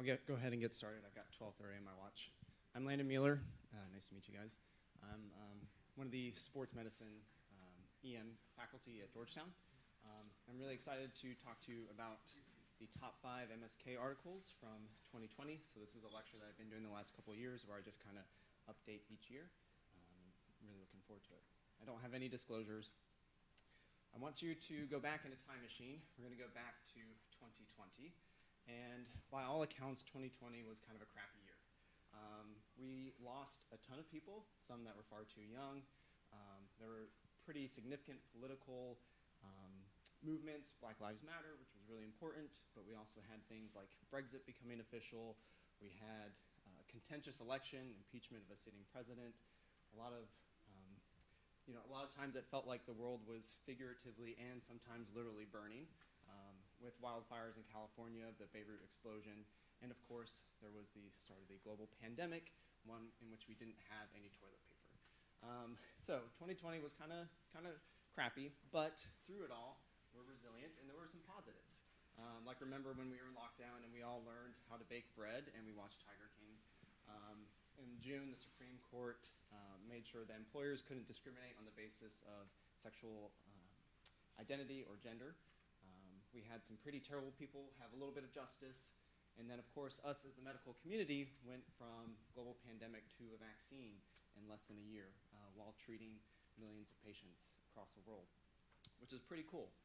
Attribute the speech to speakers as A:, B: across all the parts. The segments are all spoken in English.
A: Go ahead and get started. I've got 12:30 on my watch. I'm Landon Mueller. Nice to meet you guys. I'm one of the sports medicine EM faculty at Georgetown. I'm really excited to talk to you about the top 5 MSK articles from 2020. So this is a lecture that I've been doing the last couple of years where I just kind of update each year. I'm really looking forward to it. I don't have any disclosures. I want you to go back in a time machine. We're going to go back to 2020. And by all accounts, 2020 was kind of a crappy year. We lost a ton of people, some that were far too young. There were pretty significant political movements, Black Lives Matter, which was really important, but we also had things like Brexit becoming official. We had a contentious election, impeachment of a sitting president. A lot of times it felt like the world was figuratively and sometimes literally burning. With wildfires in California, the Beirut explosion, and of course there was the start of the global pandemic, one in which we didn't have any toilet paper. So 2020 was kind of crappy, but through it all, we're resilient, and there were some positives. Like remember when we were in lockdown and we all learned how to bake bread and we watched Tiger King. In June, the Supreme Court made sure that employers couldn't discriminate on the basis of sexual identity or gender. We had some pretty terrible people have a little bit of justice. And then, of course, us as the medical community went from global pandemic to a vaccine in less than a year while treating millions of patients across the world, which is pretty cool.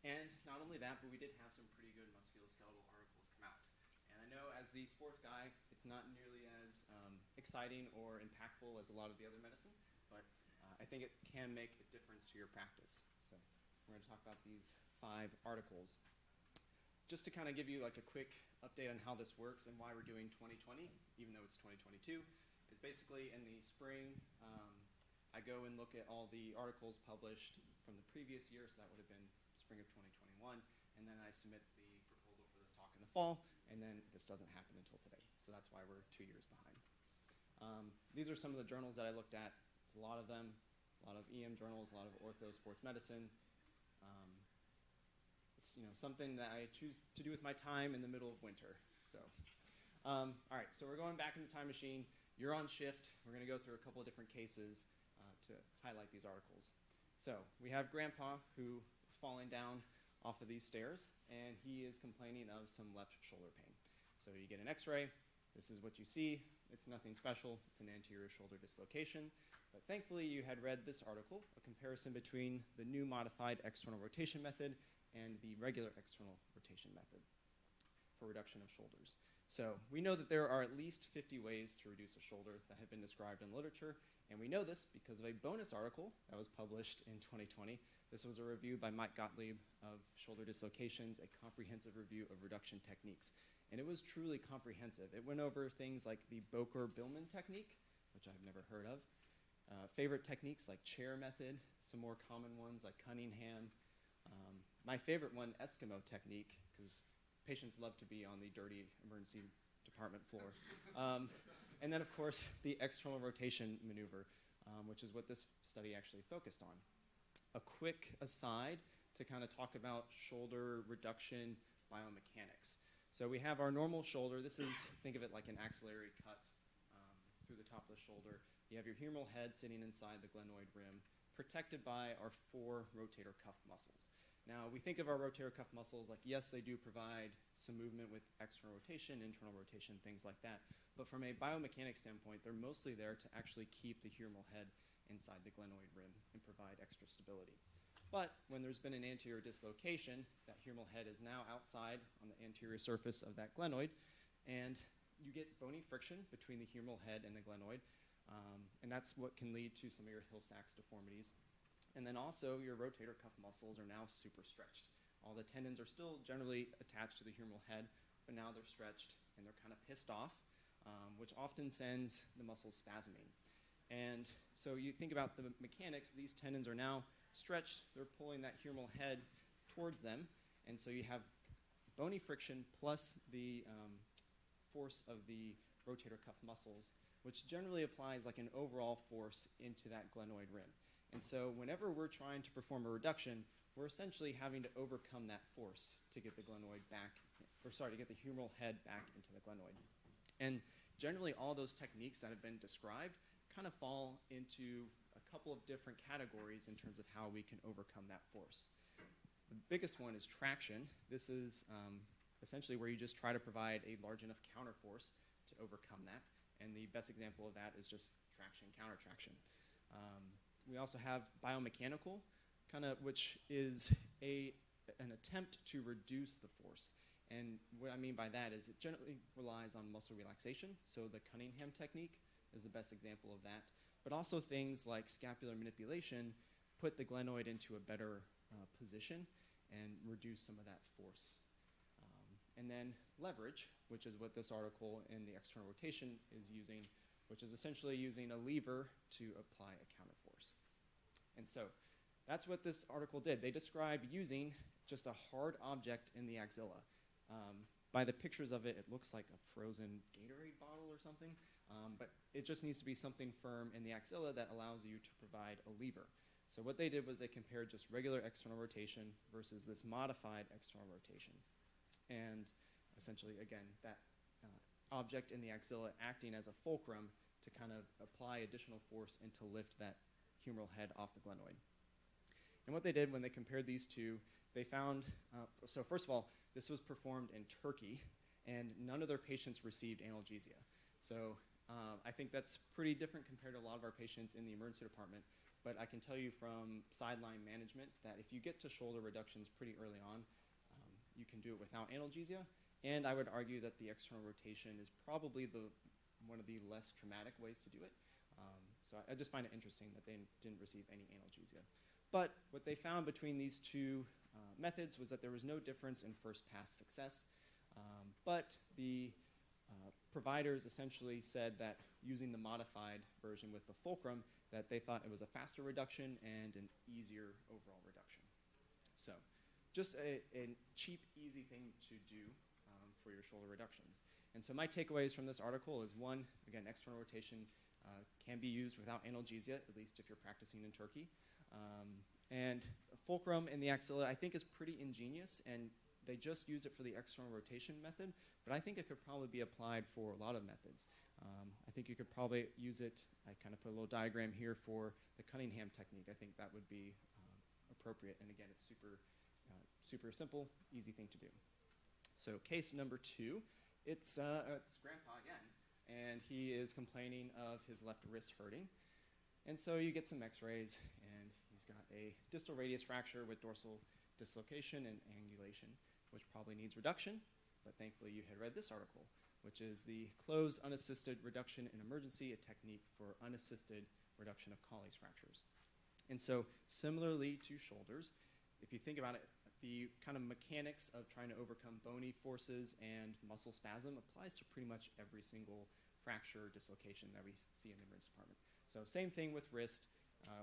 A: And not only that, but we did have some pretty good musculoskeletal articles come out. And I know as the sports guy, it's not nearly as exciting or impactful as a lot of the other medicine, but I think it can make a difference to your practice. So we're going to talk about these 5 articles. Just to kind of give you like a quick update on how this works and why we're doing 2020, even though it's 2022, is basically in the spring, I go and look at all the articles published from the previous year, so that would have been spring of 2021, and then I submit the proposal for this talk in the fall, and then this doesn't happen until today. So that's why we're 2 years behind. These are some of the journals that I looked at. It's a lot of them, a lot of EM journals, a lot of ortho sports medicine. It's something that I choose to do with my time in the middle of winter. So, all right, so we're going back in the time machine. You're on shift. We're going to go through a couple of different cases to highlight these articles. So we have Grandpa who is falling down off of these stairs, and he is complaining of some left shoulder pain. So you get an x-ray. This is what you see. It's nothing special. It's an anterior shoulder dislocation. But thankfully, you had read this article, a comparison between the new modified external rotation method and the regular external rotation method for reduction of shoulders. So we know that there are at least 50 ways to reduce a shoulder that have been described in literature, and we know this because of a bonus article that was published in 2020. This was a review by Mike Gottlieb of shoulder dislocations, a comprehensive review of reduction techniques. And it was truly comprehensive. It went over things like the Boker-Billman technique, which I've never heard of, favorite techniques like chair method, some more common ones like Cunningham. My favorite one, Eskimo technique, because patients love to be on the dirty emergency department floor. And then, of course, the external rotation maneuver, which is what this study actually focused on. A quick aside to kind of talk about shoulder reduction biomechanics. So we have our normal shoulder. This is, think of it like an axillary cut through the top of the shoulder. You have your humeral head sitting inside the glenoid rim, protected by our 4 rotator cuff muscles. Now, we think of our rotator cuff muscles like, yes, they do provide some movement with external rotation, internal rotation, things like that. But from a biomechanics standpoint, they're mostly there to actually keep the humeral head inside the glenoid rim and provide extra stability. But when there's been an anterior dislocation, that humeral head is now outside on the anterior surface of that glenoid, and you get bony friction between the humeral head and the glenoid, and that's what can lead to some of your Hill-Sachs deformities. And then also your rotator cuff muscles are now super stretched. All the tendons are still generally attached to the humeral head, but now they're stretched and they're kind of pissed off, which often sends the muscles spasming. And so you think about the mechanics, these tendons are now stretched, they're pulling that humeral head towards them, and so you have bony friction plus the force of the rotator cuff muscles, which generally applies like an overall force into that glenoid rim. And so whenever we're trying to perform a reduction, we're essentially having to overcome that force to get the glenoid back to get the humeral head back into the glenoid. And generally, all those techniques that have been described kind of fall into a couple of different categories in terms of how we can overcome that force. The biggest one is traction. This is essentially where you just try to provide a large enough counterforce to overcome that. And the best example of that is just traction, countertraction. We also have biomechanical, which is an attempt to reduce the force. And what I mean by that is it generally relies on muscle relaxation. So the Cunningham technique is the best example of that. But also things like scapular manipulation put the glenoid into a better position and reduce some of that force. And then leverage, which is what this article in the external rotation is using, which is essentially using a lever to apply a counterforce. And so that's what this article did. They described using just a hard object in the axilla. By the pictures of it, it looks like a frozen Gatorade bottle or something, but it just needs to be something firm in the axilla that allows you to provide a lever. So what they did was they compared just regular external rotation versus this modified external rotation. And essentially, again, that object in the axilla acting as a fulcrum to kind of apply additional force and to lift that humeral head off the glenoid. And what they did when they compared these two, they found, so first of all, this was performed in Turkey, and none of their patients received analgesia. So I think that's pretty different compared to a lot of our patients in the emergency department. But I can tell you from sideline management that if you get to shoulder reductions pretty early on, you can do it without analgesia. And I would argue that the external rotation is probably one of the less traumatic ways to do it. So I just find it interesting that they didn't receive any analgesia. But what they found between these two methods was that there was no difference in first pass success. But the providers essentially said that using the modified version with the fulcrum, that they thought it was a faster reduction and an easier overall reduction. So just a cheap, easy thing to do for your shoulder reductions. And so my takeaways from this article is one, again, external rotation can be used without analgesia, at least if you're practicing in Turkey. And fulcrum in the axilla, I think, is pretty ingenious, and they just use it for the external rotation method, but I think it could probably be applied for a lot of methods. I think you could probably use it, I kind of put a little diagram here for the Cunningham technique. I think that would be appropriate, and again, it's super simple, easy thing to do. So case number 2, it's Grandpa again, and he is complaining of his left wrist hurting. And so you get some x-rays, and he's got a distal radius fracture with dorsal dislocation and angulation, which probably needs reduction, but thankfully you had read this article, which is the closed unassisted reduction in emergency, a technique for unassisted reduction of Colles fractures. And so similarly to shoulders, if you think about it, the kind of mechanics of trying to overcome bony forces and muscle spasm applies to pretty much every single fracture or dislocation that we see in the emergency department. So same thing with wrist,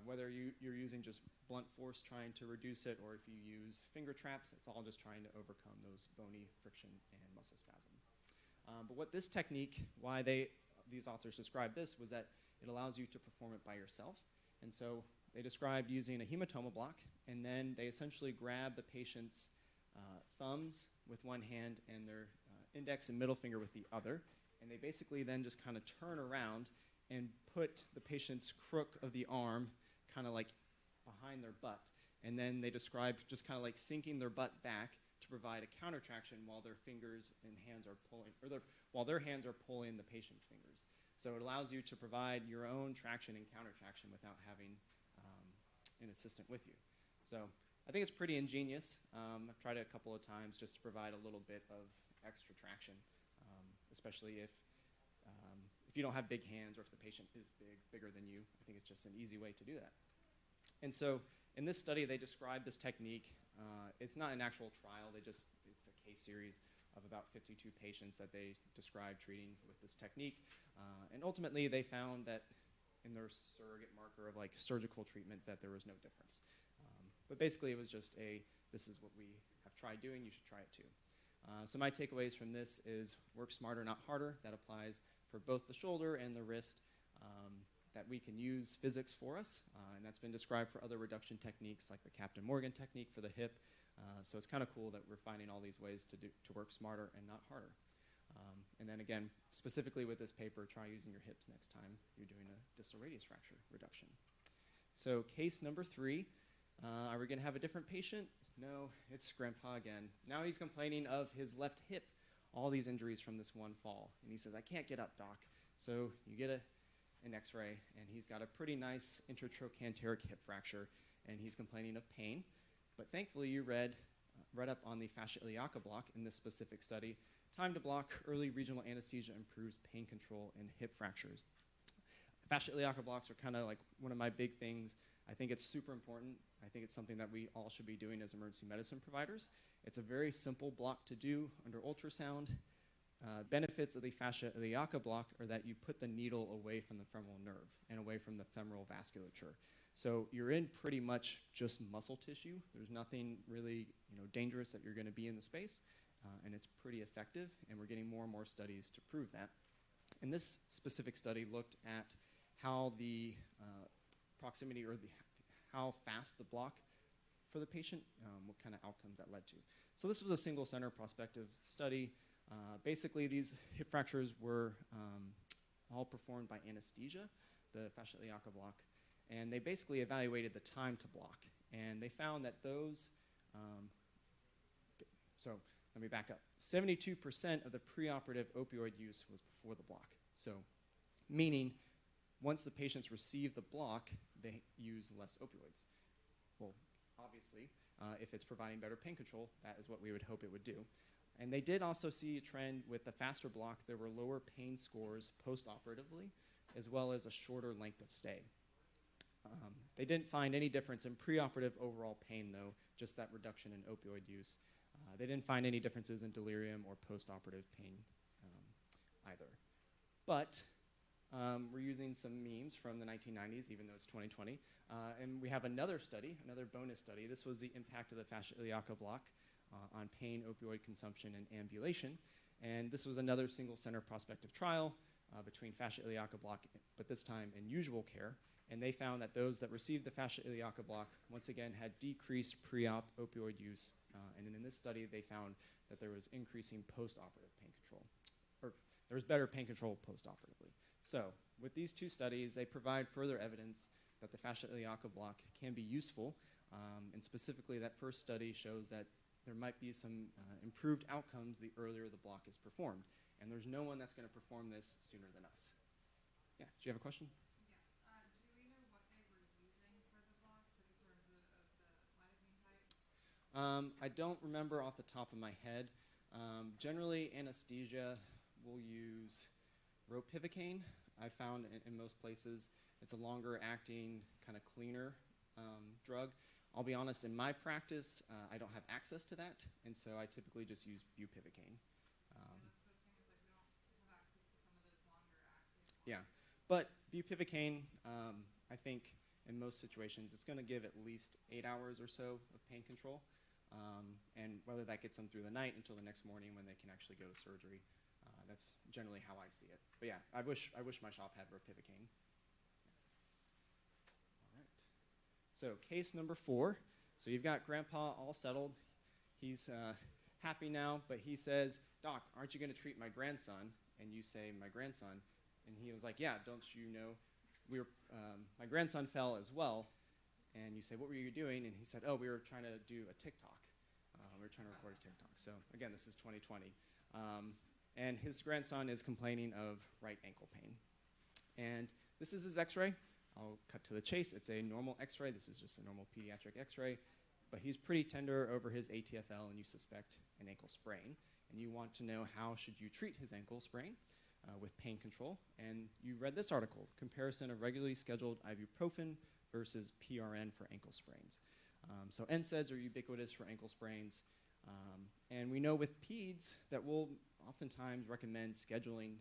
A: whether you're using just blunt force trying to reduce it, or if you use finger traps, it's all just trying to overcome those bony friction and muscle spasm. But what this technique, why these authors described this, was that it allows you to perform it by yourself. And so they described using a hematoma block, and then they essentially grab the patient's thumbs with one hand and their index and middle finger with the other, and they basically then just kind of turn around and put the patient's crook of the arm kind of like behind their butt. And then they described just kind of like sinking their butt back to provide a countertraction while their fingers and hands are pulling, while their hands are pulling the patient's fingers. So it allows you to provide your own traction and countertraction without having an assistant with you. So I think it's pretty ingenious. I've tried it a couple of times just to provide a little bit of extra traction, especially if you don't have big hands or if the patient is bigger than you. I think it's just an easy way to do that. And so in this study, they described this technique. It's not an actual trial. It's a case series of about 52 patients that they described treating with this technique. And ultimately, they found that in their surrogate marker of like surgical treatment that there was no difference. But basically, it was just this is what we have tried doing. You should try it too. So my takeaways from this is work smarter, not harder. That applies for both the shoulder and the wrist, that we can use physics for us. And that's been described for other reduction techniques like the Captain Morgan technique for the hip, So it's kind of cool that we're finding all these ways to work smarter and not harder. And then again, specifically with this paper, try using your hips next time you're doing a distal radius fracture reduction. So case number 3, are we going to have a different patient? No, it's Grandpa again. Now he's complaining of his left hip, all these injuries from this one fall. And he says, I can't get up, doc. So you get an x-ray, and he's got a pretty nice intertrochanteric hip fracture, and he's complaining of pain. But thankfully, you read up on the fascia iliaca block in this specific study. Time to block early regional anesthesia improves pain control in hip fractures. Fascia iliaca blocks are kind of like one of my big things. I think it's super important. I think it's something that we all should be doing as emergency medicine providers. It's a very simple block to do under ultrasound. Benefits of the fascia iliaca block are that you put the needle away from the femoral nerve and away from the femoral vasculature. So you're in pretty much just muscle tissue. There's nothing really dangerous that you're going to be in the space, and it's pretty effective, and we're getting more and more studies to prove that. And this specific study looked at how the proximity or how fast the block for the patient, what kind of outcomes that led to. So this was a single center prospective study. Basically, these hip fractures were all performed by anesthesia, the fascia iliaca block, and they basically evaluated the time to block. And they found that those, so let me back up, 72% of the preoperative opioid use was before the block. So meaning once the patients receive the block, they use less opioids. Well, obviously, if it's providing better pain control, that is what we would hope it would do. And they did also see a trend with the faster block. There were lower pain scores post-operatively, as well as a shorter length of stay. They didn't find any difference in preoperative overall pain, though, just that reduction in opioid use. They didn't find any differences in delirium or post-operative pain either. But we're using some memes from the 1990s, even though it's 2020. And we have another study, another bonus study. This was the impact of the fascia iliaca block on pain, opioid consumption, and ambulation. And this was another single center prospective trial between fascia iliaca block, but this time in usual care. And they found that those that received the fascia iliaca block, once again, had decreased pre-op opioid use. And in this study, they found that there was increasing post-operative pain control, or there was better pain control post-operatively. So with these two studies, they provide further evidence that the fascia iliaca block can be useful. And specifically, that first study shows that there might be some improved outcomes the earlier the block is performed. And there's no one that's going to perform this sooner than us. Yeah, do you have a question? I don't remember off the top of my head. Generally, anesthesia will use ropivacaine. I found in most places it's a longer acting, kind of cleaner drug. I'll be honest, in my practice, I don't have access to that, and so I typically just use bupivacaine. Yeah, but bupivacaine, I think in most situations, it's going to give at least 8 hours or so of pain control. And whether that gets them through the night until the next morning when they can actually go to surgery, that's generally how I see it. But yeah, I wish my shop had ropivacaine. All right. So case number 4. So you've got Grandpa all settled. He's happy now, but he says, "Doc, aren't you going to treat my grandson?" And you say, "My grandson?" And he was like, "Yeah, don't you know, my grandson fell as well." And you say, "What were you doing?" And he said, "Oh, we were trying to do a TikTok. We were trying to record a TikTok." So again, this is 2020. And his grandson is complaining of right ankle pain. And this is his x-ray. I'll cut to the chase. It's a normal x-ray. This is just a normal pediatric x-ray. But he's pretty tender over his ATFL, and you suspect an ankle sprain. And you want to know how should you treat his ankle sprain with pain control. And you read this article, comparison of regularly scheduled ibuprofen versus PRN for ankle sprains. So NSAIDs are ubiquitous for ankle sprains. And we know with peds that we'll oftentimes recommend scheduling,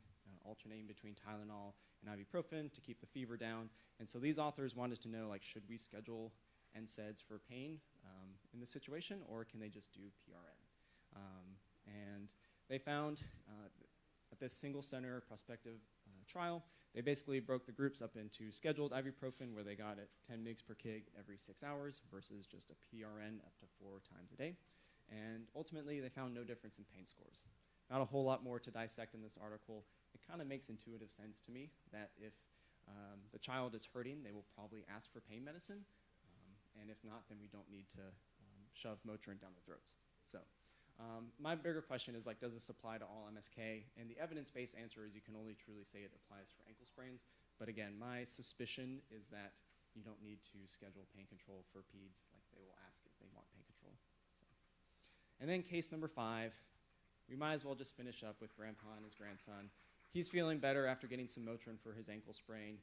A: alternating between Tylenol and ibuprofen to keep the fever down. And so these authors wanted to know, like, should we schedule NSAIDs for pain in this situation, or can they just do PRN? And they found at this single center prospective trial they basically broke the groups up into scheduled ibuprofen, where they got it 10 mg per kg every 6 hours, versus just a PRN up to 4 times a day. And ultimately, they found no difference in pain scores. Not a whole lot more to dissect in this article. It kind of makes intuitive sense to me that if the child is hurting, they will probably ask for pain medicine. And if not, then we don't need to shove Motrin down their throats. So my bigger question is, like, does this apply to all MSK? And the evidence-based answer is you can only truly say it applies for ankle sprains. But again, my suspicion is that you don't need to schedule pain control for peds. Like, they will ask if they want pain control. So. And then case number 5, we might as well just finish up with Grandpa and his grandson. He's feeling better after getting some Motrin for his ankle sprain.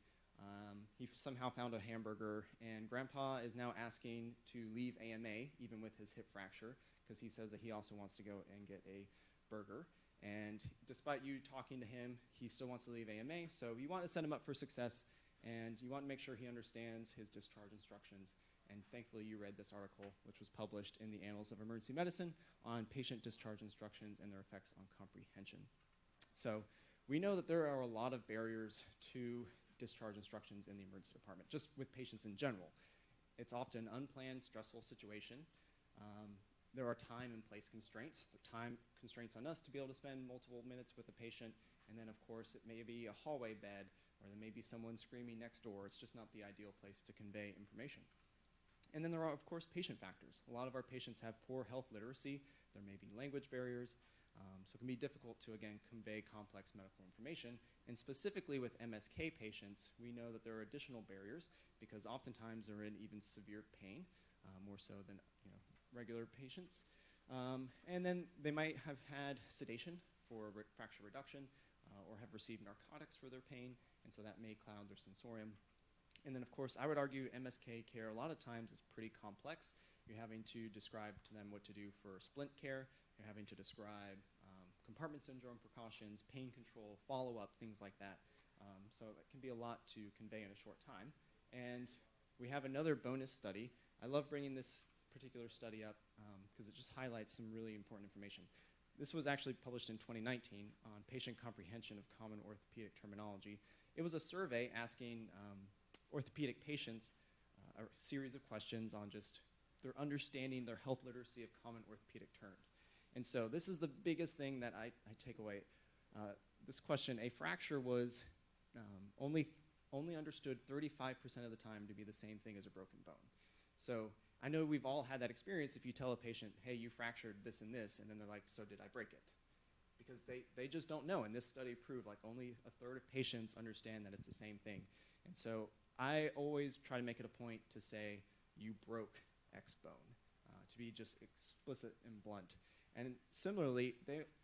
A: He somehow found a hamburger, and Grandpa is now asking to leave AMA, even with his hip fracture, because he says that he also wants to go and get a burger. And despite you talking to him, he still wants to leave AMA, so you want to set him up for success, and you want to make sure he understands his discharge instructions. And thankfully, you read this article, which was published in the Annals of Emergency Medicine on patient discharge instructions and their effects on comprehension. So we know that there are a lot of barriers to discharge instructions in the emergency department, just with patients in general. It's often an unplanned, stressful situation. There are time and place constraints. The time constraints on us to be able to spend multiple minutes with a patient, and then of course it may be a hallway bed, or there may be someone screaming next door. It's just not the ideal place to convey information. And then there are, of course, patient factors. A lot of our patients have poor health literacy. There may be language barriers. So it can be difficult to, again, convey complex medical information. And specifically with MSK patients, we know that there are additional barriers because oftentimes they're in even severe pain, more so than regular patients. And then they might have had sedation for fracture reduction or have received narcotics for their pain, and so that may cloud their sensorium. And then, of course, I would argue MSK care a lot of times is pretty complex. You're having to describe to them what to do for splint care. You're having to describe compartment syndrome precautions, pain control, follow-up, things like that. So it can be a lot to convey in a short time. And we have another bonus study. I love bringing this particular study up because it just highlights some really important information. This was actually published in 2019 on patient comprehension of common orthopedic terminology. It was a survey asking orthopedic patients a series of questions on just their understanding, their health literacy of common orthopedic terms. And so this is the biggest thing that I take away. This question, a fracture was only understood 35% of the time to be the same thing as a broken bone. So I know we've all had that experience if you tell a patient, hey, you fractured this and this, and then they're like, so did I break it? Because they just don't know. And this study proved like only a third of patients understand that it's the same thing. And so I always try to make it a point to say, you broke X bone, to be just explicit and blunt. And similarly,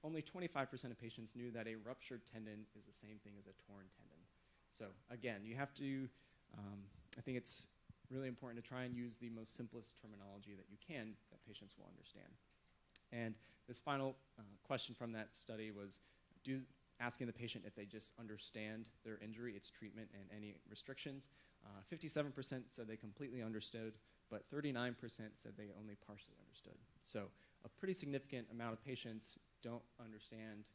A: only 25% of patients knew that a ruptured tendon is the same thing as a torn tendon. So again, you have to, I think it's really important to try and use the most simplest terminology that you can that patients will understand. And this final question from that study was asking the patient if they just understand their injury, its treatment, and any restrictions. 57% said they completely understood, but 39% said they only partially understood. So a pretty significant amount of patients don't understand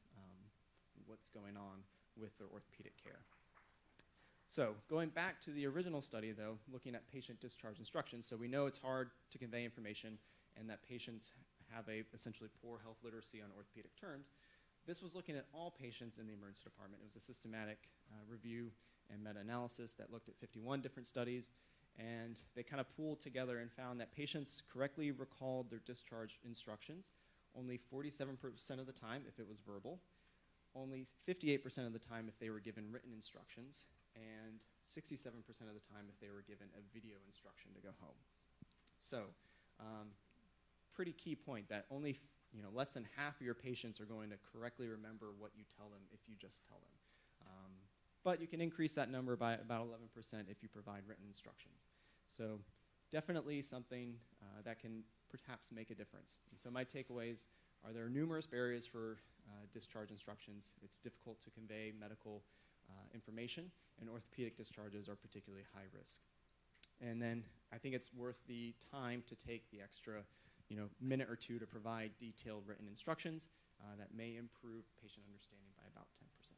A: what's going on with their orthopedic care. So going back to the original study, though, looking at patient discharge instructions, so we know it's hard to convey information and that patients have a essentially poor health literacy on orthopedic terms. This was looking at all patients in the emergency department. It was a systematic review and meta-analysis that looked at 51 different studies, and they kind of pooled together and found that patients correctly recalled their discharge instructions only 47% of the time if it was verbal, only 58% of the time if they were given written instructions, and 67% of the time if they were given a video instruction to go home. So pretty key point that only less than half of your patients are going to correctly remember what you tell them if you just tell them. But you can increase that number by about 11% if you provide written instructions. So definitely something that can perhaps make a difference. And so my takeaways are there are numerous barriers for discharge instructions. It's difficult to convey medical information, and orthopedic discharges are particularly high risk. And then I think it's worth the time to take the extra minute or two to provide detailed written instructions that may improve patient understanding by about 10%.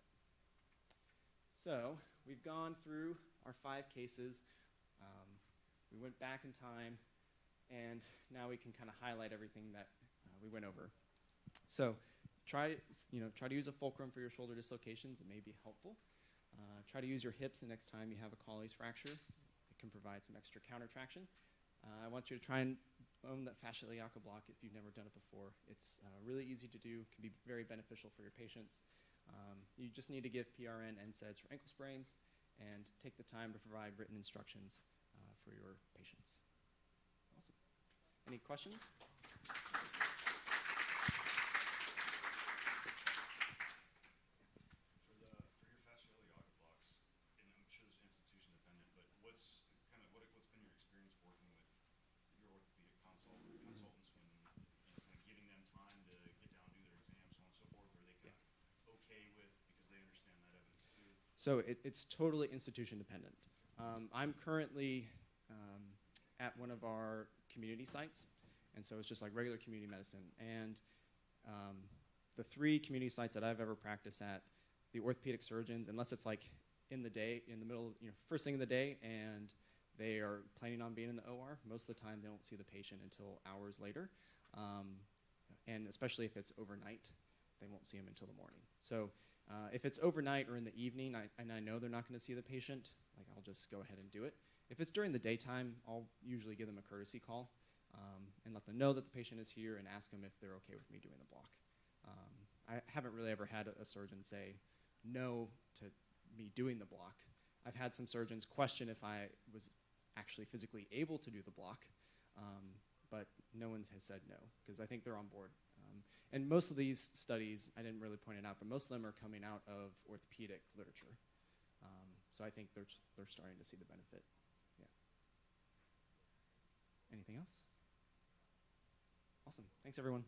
A: So we've gone through our 5 cases. We went back in time, and now we can kind of highlight everything that we went over. So try to use a fulcrum for your shoulder dislocations. It may be helpful. Try to use your hips the next time you have a Colles fracture. It can provide some extra counter traction. I want you to try and own that fascia iliaca block if you've never done it before. It's really easy to do, can be very beneficial for your patients. You just need to give PRN NSAIDs for ankle sprains and take the time to provide written instructions for your patients. Awesome. Any questions?
B: For your fascia iliaca blocks, and I'm sure this is institution dependent, but what's been your experience working with your orthopedic consultants when kind of giving them time to get down, do their exams, so on and so forth? Are they kind of okay with, because they understand that evidence too?
A: So it's totally institution dependent. I'm currently at one of our community sites, and so it's just like regular community medicine. And the 3 community sites that I've ever practiced at, the orthopedic surgeons, unless it's like in the day, in the middle, first thing in the day, and they are planning on being in the OR, most of the time they don't see the patient until hours later. And especially if it's overnight, they won't see him until the morning. So if it's overnight or in the evening, and I know they're not going to see the patient, like I'll just go ahead and do it. If it's during the daytime, I'll usually give them a courtesy call and let them know that the patient is here and ask them if they're okay with me doing the block. I haven't really ever had a surgeon say no to me doing the block. I've had some surgeons question if I was actually physically able to do the block, but no one has said no, because I think they're on board. And most of these studies, I didn't really point it out, but most of them are coming out of orthopedic literature. So I think they're starting to see the benefit. Yeah. Anything else? Awesome. Thanks, everyone.